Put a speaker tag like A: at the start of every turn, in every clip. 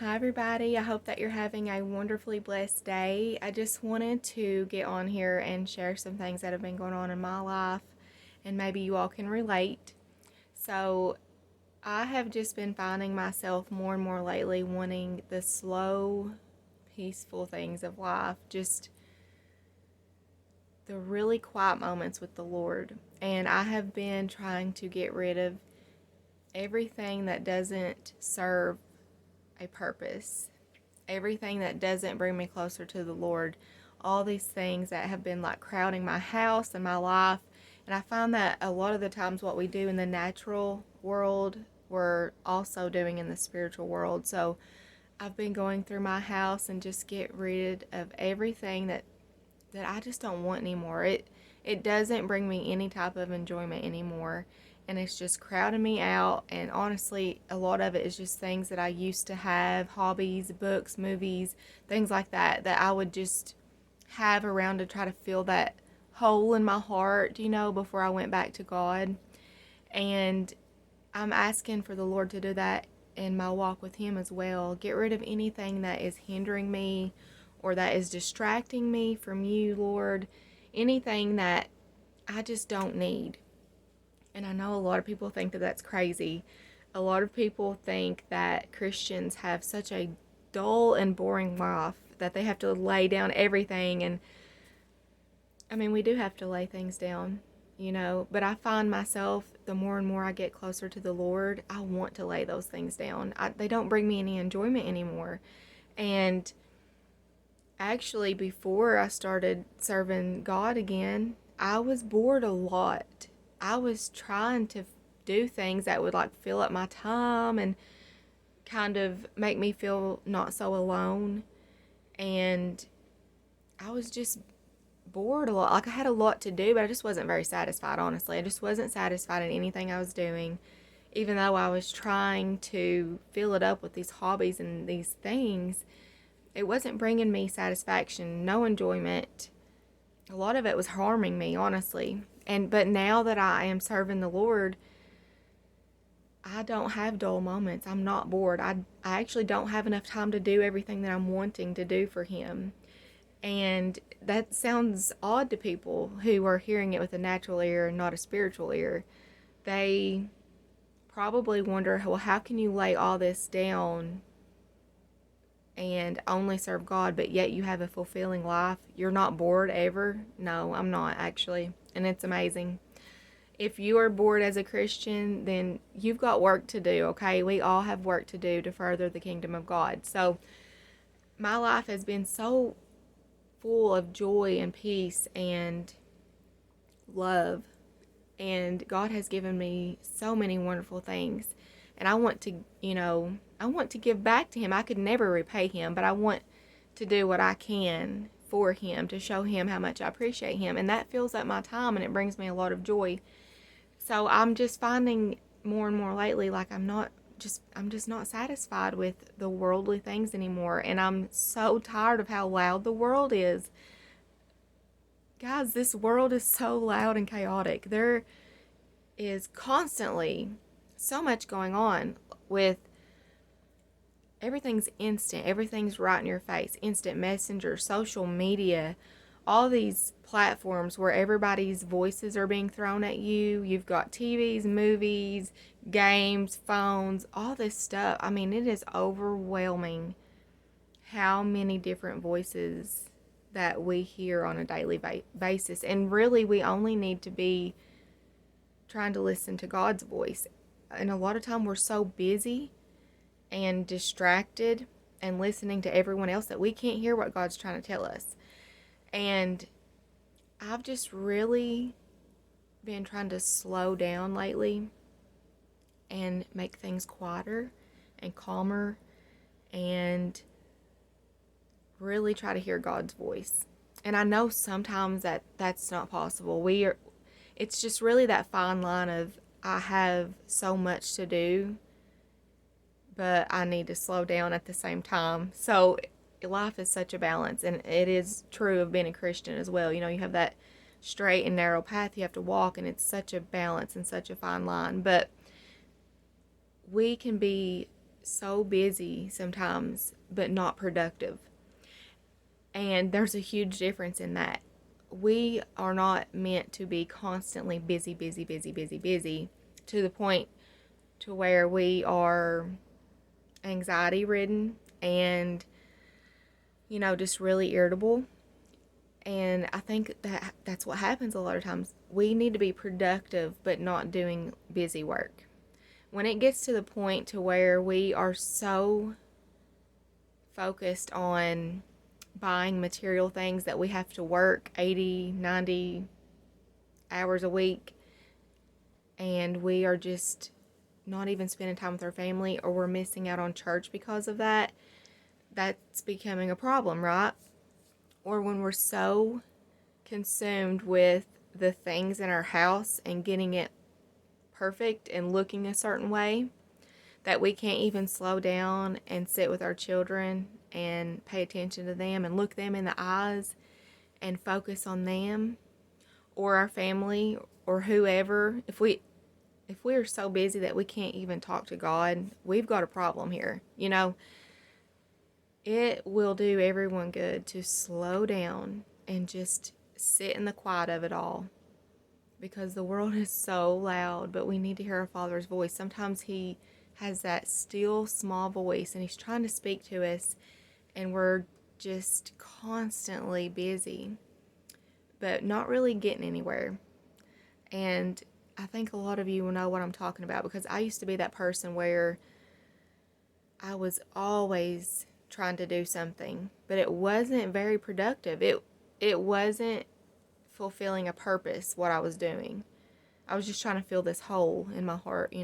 A: Hi, everybody. I hope that you're having a wonderfully blessed day. I just wanted to get on here and share some things that have been going on in my life, and maybe you all can relate. So, I have just been finding myself more and more lately wanting the slow, peaceful things of life, just the really quiet moments with the Lord. And I have been trying to get rid of everything that doesn't serve a purpose, everything that doesn't bring me closer to the Lord, all these things that have been like crowding my house and my life. And I find that a lot of the times what we do in the natural world, we're also doing in the spiritual world. So I've been going through my house and just get rid of everything that I just don't want anymore. It doesn't bring me any type of enjoyment anymore, and it's just crowding me out. And honestly, a lot of it is just things that I used to have, hobbies, books, movies, things like that I would just have around to try to fill that hole in my heart, before I went back to God. And I'm asking for the Lord to do that in my walk with Him as well. Get rid of anything that is hindering me or that is distracting me from you, Lord. Anything that I just don't need. And I know a lot of people think that that's crazy. A lot of people think that Christians have such a dull and boring life that they have to lay down everything. And I mean, we do have to lay things down, but I find myself, the more and more I get closer to the Lord, I want to lay those things down. They don't bring me any enjoyment anymore. And actually, before I started serving God again, I was bored a lot. I was trying to do things that would like fill up my time and kind of make me feel not so alone. And I was just bored a lot. Like I had a lot to do, but I just wasn't very satisfied, honestly. I just wasn't satisfied in anything I was doing, even though I was trying to fill it up with these hobbies and these things. It wasn't bringing me satisfaction, no enjoyment. A lot of it was harming me, honestly. But now that I am serving the Lord, I don't have dull moments. I'm not bored. I actually don't have enough time to do everything that I'm wanting to do for Him. And that sounds odd to people who are hearing it with a natural ear and not a spiritual ear. They probably wonder, well, how can you lay all this down and only serve God, but yet you have a fulfilling life? You're not bored ever? No, I'm not actually. And it's amazing. If you are bored as a Christian, then you've got work to do, okay? We all have work to do to further the kingdom of God. So my life has been so full of joy and peace and love. And God has given me so many wonderful things. And I want to, I want to give back to Him. I could never repay Him, but I want to do what I can for Him to show Him how much I appreciate Him. And that fills up my time and it brings me a lot of joy. So I'm just finding more and more lately like I'm just not satisfied with the worldly things anymore, and I'm so tired of how loud the world is. Guys, this world is so loud and chaotic. There is constantly so much going on with everything's instant, everything's right in your face. Instant messenger, social media, all these platforms where everybody's voices are being thrown at you. You've got TVs, movies, games, phones, all this stuff. I mean, it is overwhelming how many different voices that we hear on a daily basis. And really, we only need to be trying to listen to God's voice. And a lot of time we're so busy and distracted and listening to everyone else that we can't hear what God's trying to tell us. And I've just really been trying to slow down lately and make things quieter and calmer and really try to hear God's voice. And I know sometimes that's not possible. It's just really that fine line of I have so much to do, but I need to slow down at the same time. So life is such a balance, and it is true of being a Christian as well. You have that straight and narrow path you have to walk, and it's such a balance and such a fine line. But we can be so busy sometimes, but not productive. And there's a huge difference in that. We are not meant to be constantly busy, busy, busy, busy, busy to the point to where we are anxiety ridden and, just really irritable. And I think that that's what happens a lot of times. We need to be productive but not doing busy work. When it gets to the point to where we are so focused on buying material things that we have to work 80, 90 hours a week, and we are just not even spending time with our family, or we're missing out on church because of that, that's becoming a problem, right? Or when we're so consumed with the things in our house and getting it perfect and looking a certain way that we can't even slow down and sit with our children and pay attention to them and look them in the eyes and focus on them or our family or whoever. If we are so busy that we can't even talk to God, we've got a problem here. It will do everyone good to slow down and just sit in the quiet of it all, because the world is so loud, but we need to hear our Father's voice. Sometimes He has that still small voice and He's trying to speak to us, and we're just constantly busy, but not really getting anywhere. And I think a lot of you will know what I'm talking about, because I used to be that person where I was always trying to do something, but it wasn't very productive. It wasn't fulfilling a purpose what I was doing. I was just trying to fill this hole in my heart.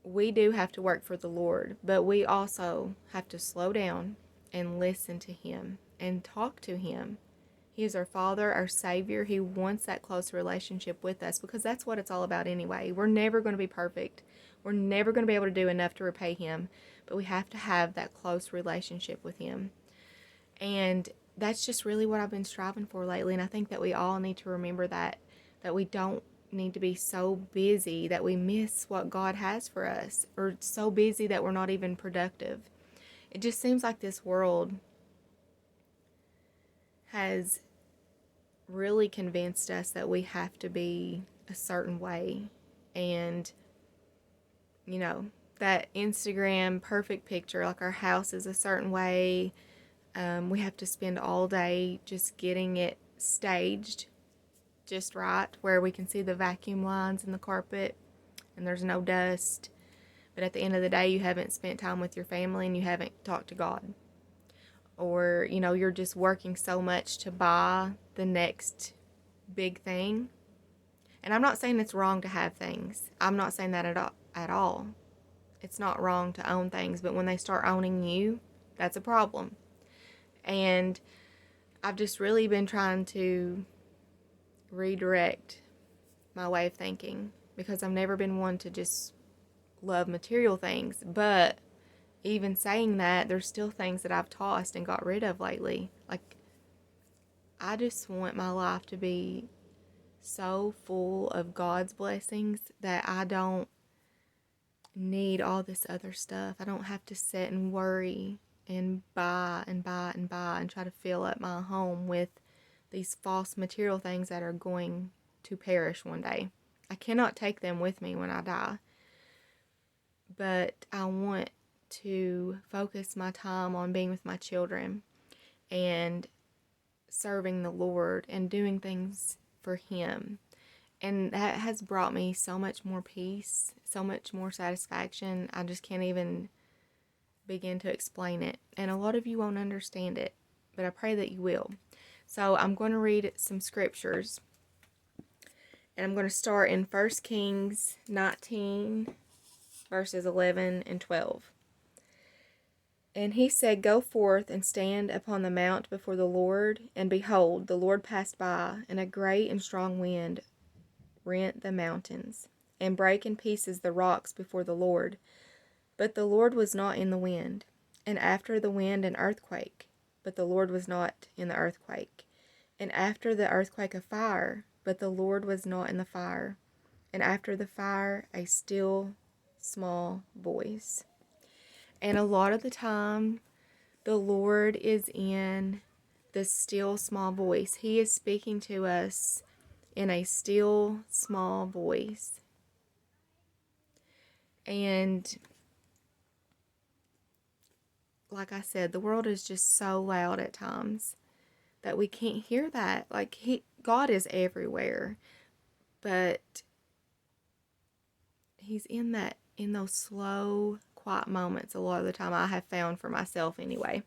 A: We do have to work for the Lord, but we also have to slow down and listen to Him and talk to Him. He is our Father, our Savior. He wants that close relationship with us, because that's what it's all about anyway. We're never going to be perfect. We're never going to be able to do enough to repay Him, but we have to have that close relationship with Him. And that's just really what I've been striving for lately. And I think that we all need to remember that we don't need to be so busy that we miss what God has for us, or so busy that we're not even productive. It just seems like this world has really convinced us that we have to be a certain way. And, that Instagram perfect picture, like our house is a certain way. We have to spend all day just getting it staged just right, where we can see the vacuum lines in the carpet and there's no dust. But at the end of the day, you haven't spent time with your family and you haven't talked to God. Or, you're just working so much to buy the next big thing. And I'm not saying it's wrong to have things. I'm not saying that at all. It's not wrong to own things, but when they start owning you, that's a problem. And I've just really been trying to redirect my way of thinking, because I've never been one to just love material things. But even saying that, there's still things that I've tossed and got rid of lately. Like, I just want my life to be so full of God's blessings that I don't need all this other stuff. I don't have to sit and worry and buy and buy and buy and try to fill up my home with these false material things that are going to perish one day. I cannot take them with me when I die. But I want to focus my time on being with my children and serving the Lord and doing things for Him. And that has brought me so much more peace, so much more satisfaction. I just can't even begin to explain it. And a lot of you won't understand it, but I pray that you will. So I'm going to read some scriptures. And I'm going to start in 1 Kings 19, verses 11 and 12. And he said, Go forth and stand upon the mount before the Lord. And behold, the Lord passed by, and a great and strong wind rent the mountains, and brake in pieces the rocks before the Lord. But the Lord was not in the wind. And after the wind an earthquake, but the Lord was not in the earthquake. And after the earthquake a fire, but the Lord was not in the fire. And after the fire a still small voice. And a lot of the time, the Lord is in the still small voice. He is speaking to us in a still small voice. And like I said, the world is just so loud at times that we can't hear that. Like God is everywhere, but he's in those slow, quiet moments a lot of the time, I have found for myself anyway.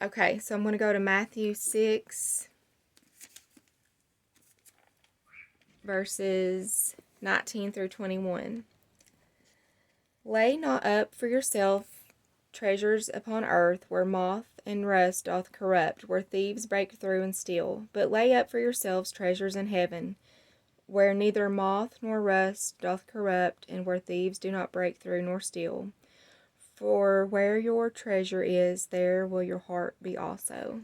A: Okay, so I'm going to go to Matthew 6, verses 19 through 21. Lay not up for yourself treasures upon earth, where moth and rust doth corrupt, where thieves break through and steal. But lay up for yourselves treasures in heaven, where neither moth nor rust doth corrupt, and where thieves do not break through nor steal. For where your treasure is, there will your heart be also.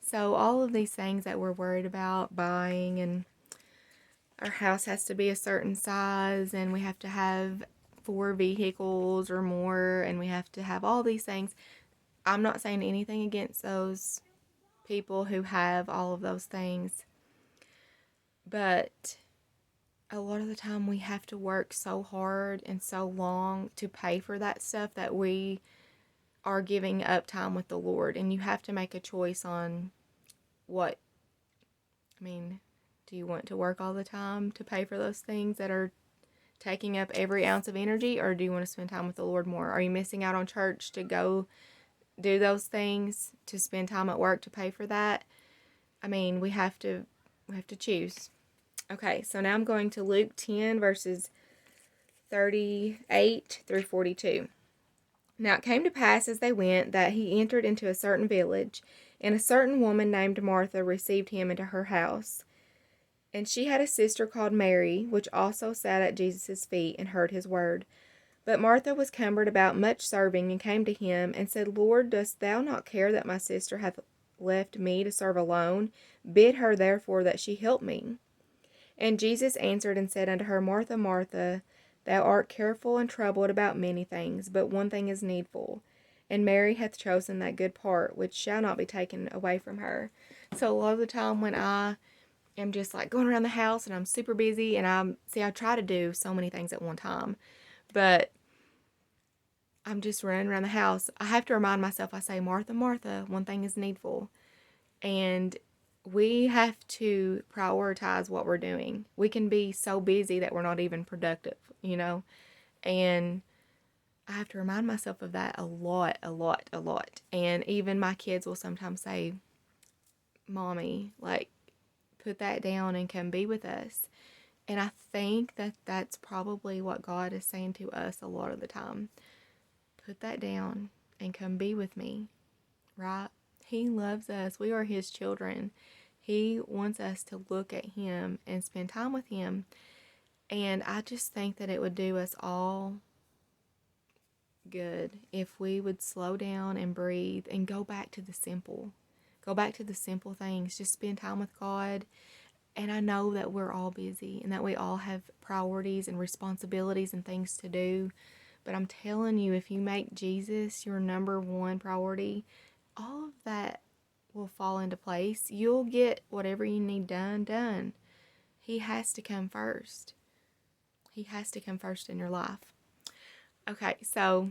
A: So all of these things that we're worried about buying, and our house has to be a certain size, and we have to have 4 vehicles or more, and we have to have all these things. I'm not saying anything against those people who have all of those things, but a lot of the time we have to work so hard and so long to pay for that stuff that we are giving up time with the Lord. And you have to make a choice on what, I mean, do you want to work all the time to pay for those things that are taking up every ounce of energy, or do you want to spend time with the Lord more? Are you missing out on church to go do those things, to spend time at work to pay for that? I mean, we have to choose. Okay, so now I'm going to Luke 10, verses 38 through 42. Now it came to pass as they went that he entered into a certain village, and a certain woman named Martha received him into her house. And she had a sister called Mary, which also sat at Jesus' feet and heard his word. But Martha was cumbered about much serving, and came to him, and said, Lord, dost thou not care that my sister hath left me to serve alone? Bid her therefore that she help me. And Jesus answered and said unto her, Martha, Martha, thou art careful and troubled about many things, but one thing is needful. And Mary hath chosen that good part, which shall not be taken away from her. So a lot of the time when I am just like going around the house and I'm super busy, and I try to do so many things at one time, but I'm just running around the house, I have to remind myself, I say, Martha, Martha, one thing is needful. And we have to prioritize what we're doing. We can be so busy that we're not even productive, and I have to remind myself of that a lot. And even my kids will sometimes say, Mommy, like, put that down and come be with us. And I think that that's probably what God is saying to us a lot of the time. Put that down and come be with me, right? He loves us. We are his children. He wants us to look at him and spend time with him. And I just think that it would do us all good if we would slow down and breathe and go back to the simple. Go back to the simple things. Just spend time with God. And I know that we're all busy and that we all have priorities and responsibilities and things to do. But I'm telling you, if you make Jesus your number one priority, all of that will fall into place. You'll get whatever you need done. He has to come first. He has to come first in your life. Okay, so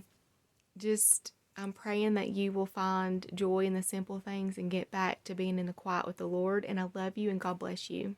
A: I'm praying that you will find joy in the simple things and get back to being in the quiet with the Lord. And I love you, and God bless you.